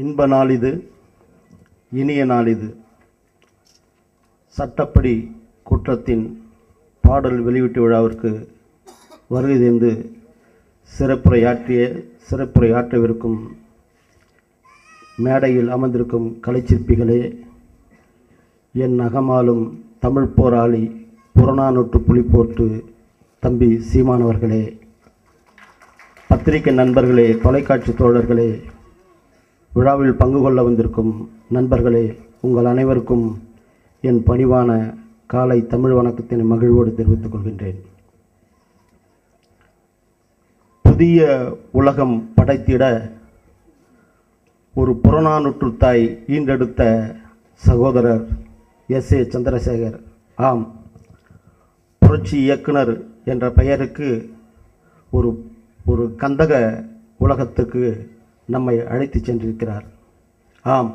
இன்ப நாள் இது, இனிய நாள் இது. சட்டப்படி குற்றத்தின் பாடல் வெளியீட்டு விழாவிற்கு வருகை தந்து சிறப்புரையாற்றவிருக்கும் மேடையில் அமர்ந்திருக்கும் கலைச்சிற்பிகளே, என் அகமாலும் தமிழ் போராளி புறநானூற்று புலிப்போட்டு தம்பி சீமானவர்களே, பத்திரிகை நண்பர்களே, தொலைக்காட்சி தோழர்களே, விழாவில் பங்கு கொள்ள வந்திருக்கும் நண்பர்களே, உங்கள் அனைவருக்கும் என் பணிவான காலை தமிழ் வணக்கத்தினை மகிழ்வோடு தெரிவித்துக் கொள்கின்றேன். புதிய உலகம் படைத்திட ஒரு புறநானூற்று தாய் ஈண்டெடுத்த சகோதரர் எஸ்.ஏ. சந்திரசேகர். ஆம், புரட்சி இயக்குனர் என்ற பெயருக்கு ஒரு கந்தக உலகத்துக்கு நம்மை அழைத்து சென்றிருக்கிறார். ஆம்,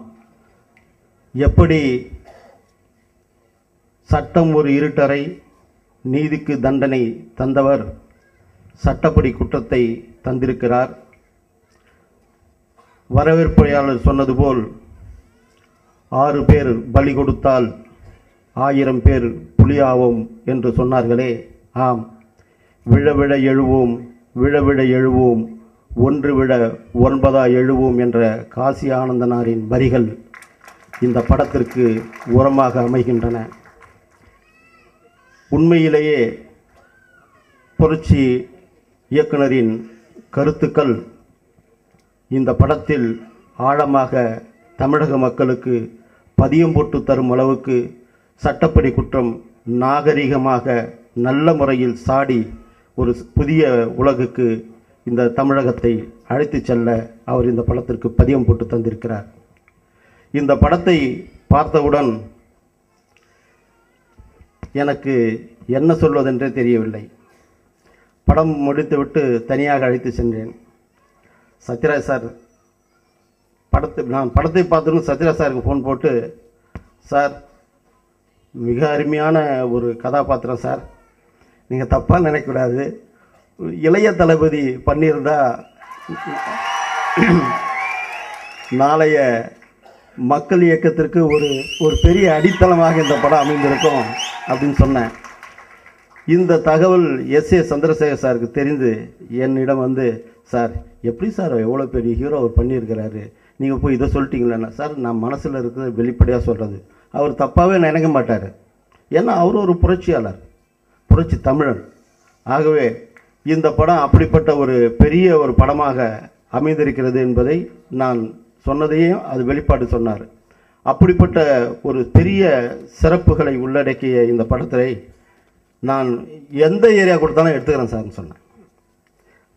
எப்படி சட்டம் ஒரு இருட்டறை, நீதிக்கு தண்டனை தந்தவர் சட்டப்படி குற்றத்தை தந்திருக்கிறார். வரவேற்புரையாளர் சொன்னது போல் 6 பேர் பலி கொடுத்தால் 1000 பேர் புலியாவோம் என்று சொன்னார்களே. ஆம், விழ விழ எழுவோம், விழ விழ எழுவோம், ஒன்று விழ 9 எழுவோம் என்ற காசி ஆனந்தனாரின் வரிகள் இந்த படத்திற்கு உரமாக அமைகின்றன. உண்மையிலேயே புரட்சி இயக்குனரின் கருத்துக்கள் இந்த படத்தில் ஆழமாக தமிழக மக்களுக்கு பதியம் போட்டு தரும் அளவுக்கு சட்டப்படி குற்றம் நாகரிகமாக நல்ல முறையில் சாடி ஒரு புதிய உலகுக்கு இந்த தமிழகத்தை அழைத்து செல்ல அவர் இந்த படத்திற்கு பதியம் போட்டு தந்திருக்கிறார். இந்த படத்தை பார்த்தவுடன் எனக்கு என்ன சொல்வதென்றே தெரியவில்லை. படம் முடித்துவிட்டு தனியாக அழைத்து சென்றேன். சத்யராஜ் சார் நான் படத்தை பார்த்ததும் சத்யராஜ் சாருக்கு ஃபோன் போட்டு, சார் மிக அருமையான ஒரு கதாபாத்திரம் சார், நீங்கள் தப்பாக நினைக்கக்கூடாது, இளைய தளபதி பண்ணியிருந்தா நாளைய மக்கள் இயக்கத்திற்கு ஒரு பெரிய அடித்தளமாக இந்த படம் அமைந்திருக்கும் அப்படின்னு சொன்னேன். இந்த தகவல் எஸ்.ஏ. சந்திரசேகர் சாருக்கு தெரிந்து என்னிடம் வந்து, சார் எப்படி சார் எவ்வளோ பெரிய ஹீரோ அவர் பண்ணியிருக்கிறாரு, நீங்கள் போய் இதை சொல்லிட்டீங்களா? சார், நான் மனசில் இருக்கிற வெளிப்படையாக சொல்கிறது. அவர் தப்பாகவே நினைக்க மாட்டார். ஏன்னா அவர் ஒரு புரட்சியாளர், புரட்சி தமிழன். ஆகவே இந்த படம் அப்படிப்பட்ட ஒரு பெரிய ஒரு படமாக அமைந்திருக்கிறது என்பதை நான் சொன்னதையும் அது வெளிப்பாடு சொன்னார். அப்படிப்பட்ட ஒரு பெரிய சிறப்புகளை உள்ளடக்கிய இந்த படத்தை நான் எந்த ஏரியா கொடுத்தாலும் எடுத்துக்கிறேன் சார்னு சொன்னேன்.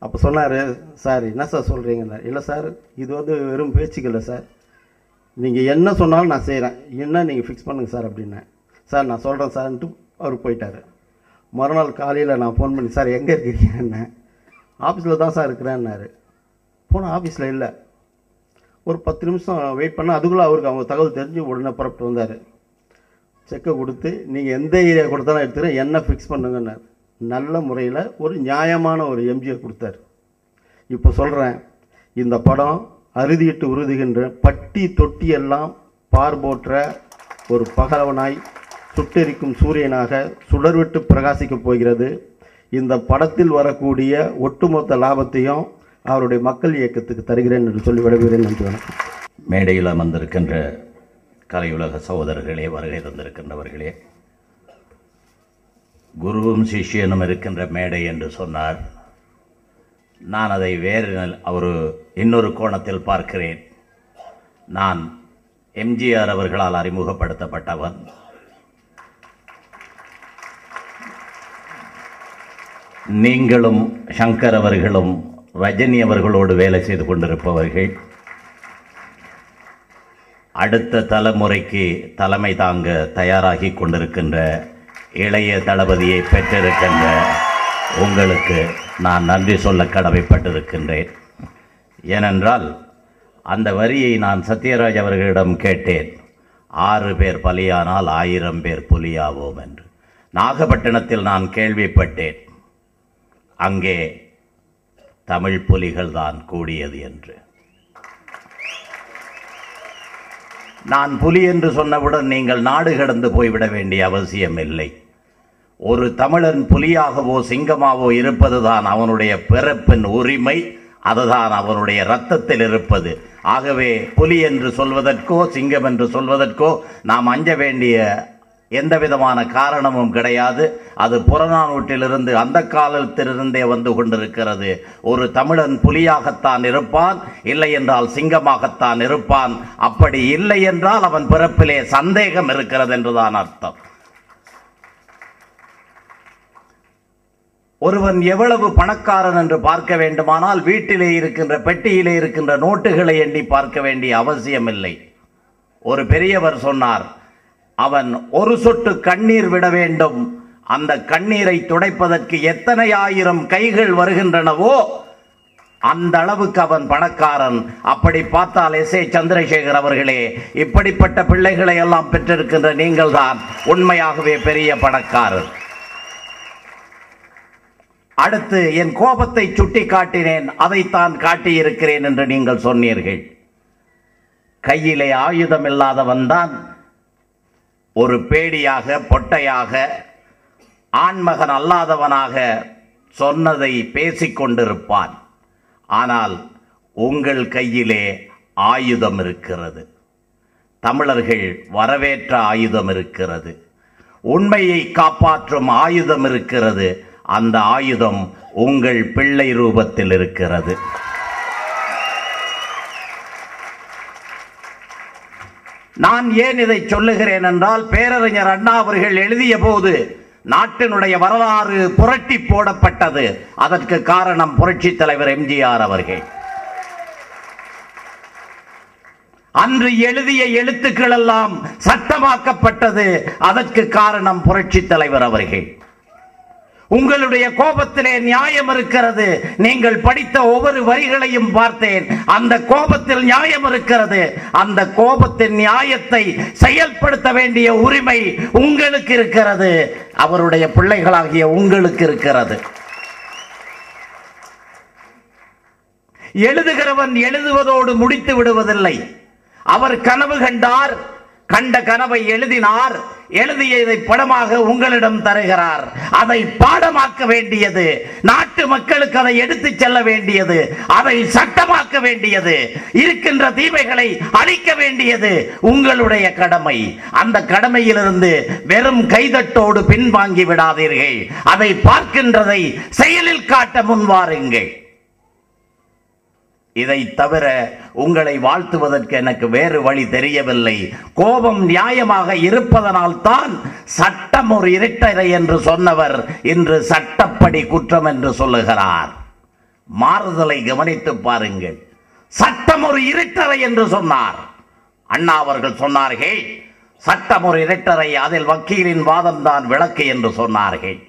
அப்போ சொன்னார், சார் என்ன சார் சொல்கிறீங்களா? இல்லை சார், இது வெறும் பேச்சுக்கு இல்லை சார், நீங்கள் என்ன சொன்னாலும் நான் செய்கிறேன், என்ன நீங்கள் ஃபிக்ஸ் பண்ணுங்கள் சார் அப்படின்னேன். சார் நான் சொல்கிறேன் சார்ன்ட்டு அவர் போயிட்டார். மறுநாள் காலையில் நான் ஃபோன் பண்ணி, சார் எங்கே இருக்கிறீங்க? ஆஃபீஸில் தான் சார் இருக்கிறேன்னாரு. போனால் ஆஃபீஸில் இல்லை. ஒரு 10 நிமிஷம் வெயிட் பண்ணால் அதுக்குள்ளே அவருக்கு அவங்க தகவல் தெரிஞ்சு உடனே புறப்பட்டு வந்தார். செக்கை கொடுத்து, நீங்கள் எந்த ஏரியா கொடுத்தாலும் எடுத்துக்கிறேன், என்ன ஃபிக்ஸ் பண்ணுங்கன்னார். நல்ல முறையில் ஒரு நியாயமான ஒரு எம்ஜியை கொடுத்தார். இப்போ சொல்கிறேன், இந்த படம் அறுதியிட்டு உறுதுகின்ற பட்டி தொட்டி எல்லாம் பார்போற்ற ஒரு பகலவனாய் சுட்டெரிக்கும் சூரியனாக சுடர்விட்டு பிரகாசிக்கப் போகிறது. இந்த படத்தில் வரக்கூடிய ஒட்டுமொத்த லாபத்தையும் அவருடைய மக்கள் இயக்கத்துக்கு தருகிறேன் என்று சொல்லி விடைபெறுகிறேன். நன்றி, வணக்கம். மேடையில் அமர்ந்திருக்கின்ற கலையுலக சகோதரர்களே, வருகை தந்திருக்கின்றவர்களே, குருவும் சிஷ்யனும் இருக்கின்ற மேடை என்று சொன்னார். நான் அதை இன்னொரு கோணத்தில் பார்க்கிறேன். நான் எம்ஜிஆர் அவர்களால் அறிமுகப்படுத்தப்பட்டவன். நீங்களும் சங்கர் அவர்களும் ரஜினி அவர்களோடு வேலை செய்து கொண்டிருப்பவர்கள். அடுத்த தலைமுறைக்கு தலைமை தாங்க தயாராகி கொண்டிருக்கின்ற இளைய தளபதியை பெற்றிருக்கின்ற உங்களுக்கு நான் நன்றி சொல்ல கடமைப்பட்டிருக்கின்றேன். ஏனென்றால் அந்த வரியை நான் சத்யராஜ் அவர்களிடம் கேட்டேன். 6 பேர் பலியானால் 1000 பேர் புலியாவோம் என்று. நாகப்பட்டினத்தில் நான் கேள்விப்பட்டேன், அங்கே தமிழ் புலிகள் தான் கூடியது என்று. நான் புலி என்று சொன்னவுடன் நீங்கள் நாடு கடந்து போய்விட வேண்டிய அவசியம் இல்லை. ஒரு தமிழன் புலியாகவோ சிங்கமாவோ இருப்பதுதான் அவனுடைய பிறப்பின் உரிமை. அதுதான் அவனுடைய இரத்தத்தில் இருப்பது. ஆகவே புலி என்று சொல்வதற்கோ சிங்கம் என்று சொல்வதற்கோ நாம் அஞ்ச வேண்டிய எந்த விதமான காரணமும் கிடையாது. அது புறநானூற்றிலிருந்து அந்த காலத்திலிருந்தே வந்து கொண்டிருக்கிறது. ஒரு தமிழன் புலியாகத்தான் இருப்பான், இல்லை என்றால் சிங்கமாகத்தான் இருப்பான். அப்படி இல்லை என்றால் அவன் பிறப்பிலே சந்தேகம் இருக்கிறது என்றுதான் அர்த்தம். ஒருவன் எவ்வளவு பணக்காரன் என்று பார்க்க வேண்டுமானால் வீட்டிலே இருக்கின்ற பெட்டியிலே இருக்கின்ற நோட்டுகளை எண்ணி பார்க்க வேண்டிய அவசியம் இல்லை. ஒரு பெரியவர் சொன்னார், அவன் ஒரு சொட்டு கண்ணீர் விட வேண்டும், அந்த கண்ணீரை துடைப்பதற்கு எத்தனை ஆயிரம் கைகள் வருகின்றனவோ அந்த அளவுக்கு அவன் பணக்காரன். அப்படி பார்த்தால் எஸ்.ஏ. சந்திரசேகர் அவர்களே, இப்படிப்பட்ட பிள்ளைகளை எல்லாம் பெற்றிருக்கின்ற நீங்கள் தான் உண்மையாகவே பெரிய பணக்காரர். அடுத்து, என் கோபத்தை சுட்டி காட்டினேன், அதைத்தான் காட்டியிருக்கிறேன் என்று நீங்கள் சொன்னீர்கள். கையிலே ஆயுதம் இல்லாதவன் தான் ஒரு பேடியாக பொட்டையாக ஆண்மகன் அல்லாதவனாக சொன்னதை பேசிக்கொண்டிருப்பான். ஆனால் உங்கள் கையிலே ஆயுதம் இருக்கிறது. தமிழர்கள் வரவேற்ற ஆயுதம் இருக்கிறது. உண்மையை காப்பாற்றும் ஆயுதம் இருக்கிறது. அந்த ஆயுதம் உங்கள் பிள்ளை ரூபத்தில் இருக்கிறது. நான் ஏன் இதை சொல்லுகிறேன் என்றால், பேரறிஞர் அண்ணா அவர்கள் எழுதிய போது நாட்டினுடைய வரலாறு புரட்டி போடப்பட்டது. அதற்கு காரணம் புரட்சி தலைவர் எம்ஜிஆர் அவர்கள். அன்று எழுதிய எழுத்துக்கள் எல்லாம் சட்டமாக்கப்பட்டது. அதற்கு காரணம் புரட்சி தலைவர் அவர்கள். உங்களுடைய கோபத்திலே நியாயம் இருக்கிறது. நீங்கள் படித்த ஒவ்வொரு வரிகளையும் பார்த்தேன். அந்த கோபத்தில் நியாயம் இருக்கிறது. அந்த கோபத்தின் நியாயத்தை செயல்படுத்த வேண்டிய உரிமை உங்களுக்கு இருக்கிறது. அவருடைய பிள்ளைகளாகிய உங்களுக்கு இருக்கிறது. எழுதுகிறவன் எழுதுவதோடு முடித்து விடுவதில்லை. அவர் கனவு கண்டார், கண்ட கனவை எழுதினார், எழுதியதை படமாக உங்களிடம் தருகிறார். அதை பாடமாக்க வேண்டியது, நாட்டு மக்களுக்கு அதை எடுத்துச் செல்ல வேண்டியது, அதை சட்டமாக்க வேண்டியது, இருக்கின்ற தீமைகளை அழிக்க வேண்டியது உங்களுடைய கடமை. அந்த கடமையிலிருந்து வெறும் கைதட்டோடு பின்வாங்கி விடாதீர்கள். அதை பார்க்கின்றதை செயலில் காட்ட முன்வாருங்கள். இதை தவிர உங்களை வாழ்த்துவதற்கு எனக்கு வேறு வழி தெரியவில்லை. கோபம் நியாயமாக இருப்பதனால் தான் சட்டம் ஒரு இருட்டறை என்று சொன்னவர் இன்று சட்டப்படி குற்றம் என்று சொல்லுகிறார். மாறுதலை கவனித்து பாருங்கள். சட்டம் ஒரு இருட்டறை என்று சொன்னார். அண்ணா அவர்கள் சொன்னார்கள், சட்டம் ஒரு இருட்டறை, அதில் வக்கீலின் வாதம் தான் விளக்கு என்று சொன்னார்கள்.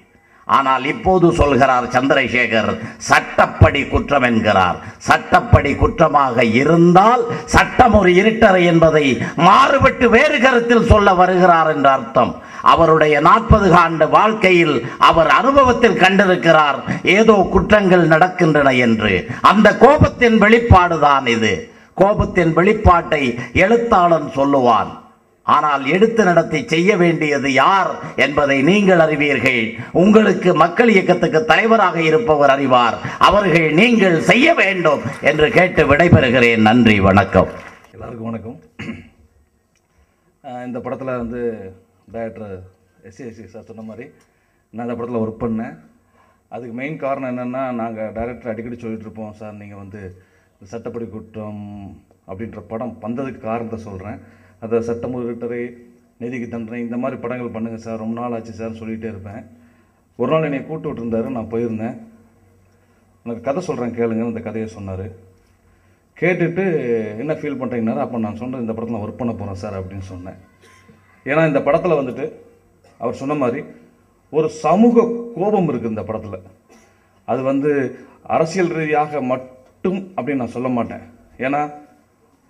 ஆனால் இப்போது சொல்கிறார் சந்திரசேகர், சட்டப்படி குற்றம் என்கிறார். சட்டப்படி குற்றமாக இருந்தால் சட்டம் ஒரு இருட்டறை என்பதை மாறுபட்டு வேறு கருத்தில் சொல்ல வருகிறார் என்ற அர்த்தம். அவருடைய 40 ஆண்டு வாழ்க்கையில் அவர் அனுபவத்தில் கண்டிருக்கிறார் ஏதோ குற்றங்கள் நடக்கின்றன என்று. அந்த கோபத்தின் வெளிப்பாடுதான் இது. கோபத்தின் வெளிப்பாட்டை எழுத்தாளன் சொல்லுவான். ஆனால் எடுத்து நடத்தி செய்ய வேண்டியது யார் என்பதை நீங்கள் அறிவீர்கள். உங்களுக்கு மக்கள் இயக்கத்துக்கு தலைவராக இருப்பவர் அறிவார். அவர்கள் நீங்கள் செய்ய வேண்டும் என்று கேட்டு விடைபெறுகிறேன். நன்றி, வணக்கம். எல்லாருக்கும் வணக்கம். இந்த படத்தில் டைரக்டர் எஸ்.ஏ. சார் சொன்ன மாதிரி நான் இந்த படத்தில் ஒர்க் பண்ணேன். அதுக்கு மெயின் காரணம் என்னென்னா, நாங்கள் டைரக்டர் அடிக்கடி சொல்லிட்டு இருப்போம், சார் நீங்கள் சட்டப்படி குற்றம் அப்படின்ற படம் வந்ததுக்கு காரணத்தை சொல்கிறேன். அதை சட்டம் ஒரு இருட்டறை, நீதிக்கு தண்டனை, இந்த மாதிரி படங்கள் பண்ணுங்கள் சார், ரொம்ப நாள் ஆச்சு சார் சொல்லிகிட்டே இருப்பேன். ஒரு நாள் என்னை கூப்பிட்டு விட்டுருந்தாரு. நான் போயிருந்தேன். எனக்கு கதை சொல்கிறேன் கேளுங்க, இந்த கதையை சொன்னார். கேட்டுட்டு என்ன ஃபீல் பண்ணுறீங்கன்னாரு. அப்போ நான் சொன்னேன், இந்த படத்தில் ஒர்க் பண்ண போகிறேன் சார் அப்படின்னு சொன்னேன். ஏன்னா இந்த படத்தில் அவர் சொன்ன மாதிரி ஒரு சமூக கோபம் இருக்குது இந்த படத்தில். அது அரசியல் ரீதியாக மட்டும் அப்படின்னு நான் சொல்ல மாட்டேன். ஏன்னா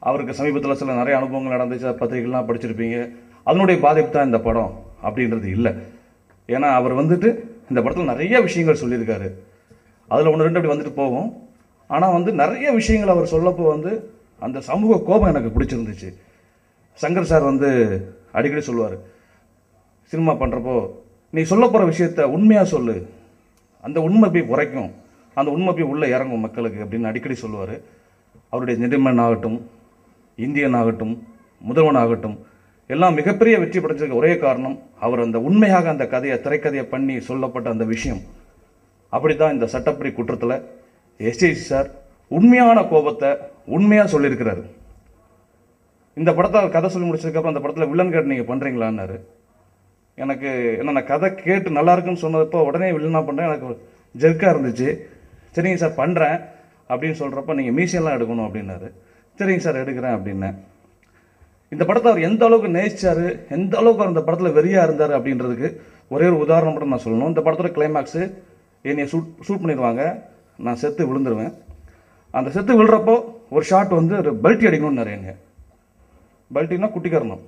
அவருக்கு சமீபத்தில் சில நிறைய அனுபவங்கள் நடந்துச்சு, பத்திரிகைலாம் படிச்சிருப்பீங்க. அதனுடைய பாதிப்பு தான் இந்த படம் அப்படின்றது இல்லை. ஏன்னா அவர் இந்த படத்தில் நிறைய விஷயங்கள் சொல்லியிருக்காரு. அதில் 1-2 அப்படி போகும். ஆனால் நிறைய விஷயங்கள் அவர் சொல்லப்போ அந்த சமூக கோபம் எனக்கு பிடிச்சிருந்துச்சு. சங்கர் சார் வந்து அடிக்கடி சொல்லுவார், சினிமா பண்ணுறப்போ நீ சொல்ல போகிற விஷயத்த உண்மையாக சொல்லு, அந்த உண்மை போய் உரைக்கும், அந்த உண்மை போய் உள்ளே இறங்கும் மக்களுக்கு அப்படின்னு அடிக்கடி சொல்லுவார். அவருடைய நெடுமன் ஆகட்டும், இந்தியன் ஆகட்டும், முதல்வன் ஆகட்டும், எல்லாம் மிகப்பெரிய வெற்றி படைச்சதுக்கு ஒரே காரணம் அவர் அந்த உண்மையாக அந்த கதையை திரைக்கதையை பண்ணி சொல்லப்பட்ட அந்த விஷயம். அப்படி தான் இந்த சட்டப்படி குற்றத்தில் எஸ்ஏசி சார் உண்மையான கோபத்தை உண்மையாக சொல்லியிருக்கிறாரு. இந்த படத்தை கதை சொல்லி முடிச்சதுக்கப்புறம் அந்த படத்தில் வில்லன் கேட்டு நீங்கள் பண்ணுறீங்களான்னாரு. எனக்கு என்ன, நான் கதை கேட்டு நல்லா இருக்குன்னு சொன்னதப்போ உடனே வில்லனாக பண்ணுறேன், எனக்கு ஜெர்க்காக இருந்துச்சு. சரிங்க சார் பண்ணுறேன் அப்படின்னு சொல்கிறப்ப நீங்கள் மீசியெல்லாம் எடுக்கணும் அப்படின்னாரு. சரிங்க சார் எடுக்கிறேன் அப்படின்னேன். இந்த படத்தை அவர் எந்த அளவுக்கு நேசிச்சார், எந்த அளவுக்கு அந்த படத்தில் வெறியாக இருந்தார் அப்படின்றதுக்கு ஒரே ஒரு உதாரணம் மட்டும் நான் சொல்லணும். இந்த படத்தோட கிளைமேக்ஸு என்னை ஷூட் பண்ணிடுவாங்க, நான் செத்து விழுந்துருவேன். அந்த செத்து விழுறப்போ ஒரு ஷாட் வந்து ஒரு பெல்ட்டி அடிக்கணும்னு நிறைய பெல்ட்டினா குட்டிக்கரணம்.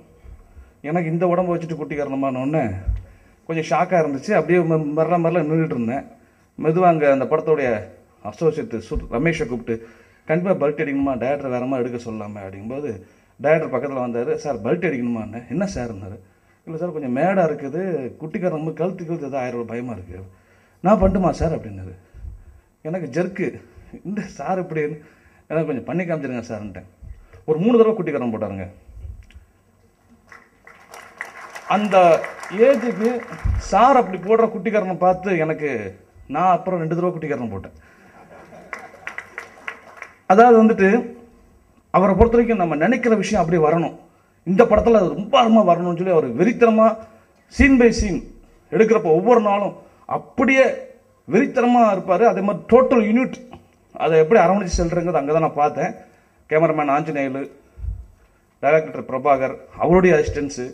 எனக்கு இந்த உடம்பு வச்சுட்டு குட்டிக்கரணமானோடனே கொஞ்சம் ஷாக்காக இருந்துச்சு. அப்படியே மரல நின்றுட்டு இருந்தேன். மெதுவாக அங்கே அந்த படத்தோடைய அசோசியேட் ரமேஷை கூப்பிட்டு, கண்டிப்பாக பெல்ட் அடிக்கணுமா, டேரக்டர் வேறமா எடுக்க சொல்லாமல் அப்படிங்கும்போது டேரக்டர் பக்கத்தில் வந்தார். சார் பெல்ட் அடிக்கணுமான்னு. என்ன சார்னாரு. இல்லை சார் கொஞ்சம் மேடாக இருக்குது, குட்டிக்காரன் கழுத்து எதாவது 1000 பயமாக இருக்குது. நான் பண்ணட்டுமா சார் அப்படின்னாரு. எனக்கு ஜெர்க்கு, இந்த சார் இப்படின்னு எனக்கு கொஞ்சம் பண்ணி காமிச்சிருங்க சார்ன்ட்டேன். ஒரு 3 தடவை குட்டிக்காரன் போட்டாருங்க. அந்த ஏஜுக்கு சார் அப்படி போடுற குட்டிக்காரனை பார்த்து எனக்கு, நான் அப்புறம் 2 தடவை குட்டிக்காரனை போட்டேன். அதாவது வந்துட்டு அவரை பொறுத்த வரைக்கும் நம்ம நினைக்கிற விஷயம் அப்படி வரணும், இந்த படத்தில் அது ரொம்ப அருமாக வரணும்னு சொல்லி அவர் வெறித்தனமாக சீன் பை சீன் எடுக்கிறப்ப ஒவ்வொரு நாளும் அப்படியே வெறித்தனமாக இருப்பார். அதே மாதிரி டோட்டல் யூனிட் அதை எப்படி அரவணைச்சு செல்றங்கிறது அங்கே தான் நான் பார்த்தேன். கேமராமேன் ஆஞ்சநேயலு, டைரக்டர் பிரபாகர், அவருடைய அசிஸ்டன்ஸு,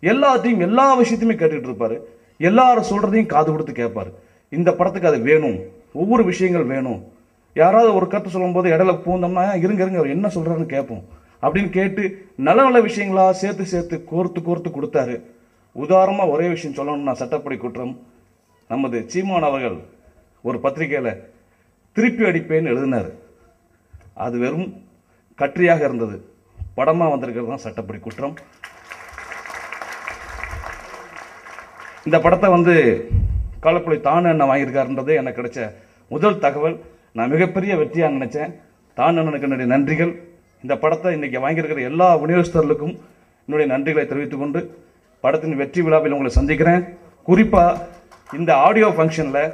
எல்லாத்தையும் எல்லா விஷயத்தையுமே கேட்டுக்கிட்டு இருப்பார். எல்லாரும் சொல்கிறதையும் காது கொடுத்து கேட்பார். இந்த படத்துக்கு அது வேணும், ஒவ்வொரு விஷயங்கள் வேணும். யாராவது ஒரு கருத்து சொல்லும்போது இடையில பூந்தோம்னா இருங்க அவர் என்ன சொல்கிறாருன்னு கேட்போம். அப்படின்னு கேட்டு நல்ல நல்ல விஷயங்களா சேர்த்து கோர்த்து கொடுத்தாரு. உதாரணமாக ஒரே விஷயம் சொல்லணும்னா, சட்டப்படி குற்றம் நமது சீமான் அவர்கள் ஒரு பத்திரிகையில் திருப்பி அடிப்பேன்னு எழுதினார். அது வெறும் கட்டுரையாக இருந்தது. படமாக வந்திருக்கிறது தான் சட்டப்படி குற்றம். இந்த படத்தை வந்து காலப்புலி தான் என்ன வாங்கியிருக்காருன்றது எனக்கு கிடைச்ச முதல் தகவல். நான் மிகப்பெரிய வெற்றியாக நினைச்சேன். தான் அண்ணனுக்கு என்னுடைய நன்றிகள். இந்த படத்தை இன்னைக்கு வாங்கியிருக்கிற எல்லா விநியோகஸ்தர்களுக்கும் என்னுடைய நன்றிகளை தெரிவித்துக் கொண்டு படத்தின் வெற்றி விழாவில் உங்களை சந்திக்கிறேன். குறிப்பாக இந்த ஆடியோ ஃபங்க்ஷனில்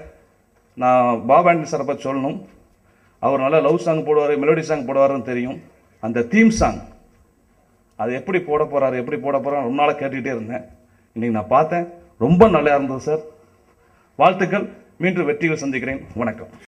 நான் பாபாண்டி சாரை பற்றி சொல்லணும். அவர் நல்லா லவ் சாங் போடுவார், மெலோடி சாங் போடுவாருன்னு தெரியும். அந்த தீம் சாங் அது எப்படி போட போகிறாரு ரொம்ப நாளாக கேட்டுக்கிட்டே இருந்தேன். இன்னைக்கு நான் பார்த்தேன், ரொம்ப நல்லா இருந்தது சார். வாழ்த்துக்கள். மீண்டும் வெற்றிகள் சந்திக்கிறேன். வணக்கம்.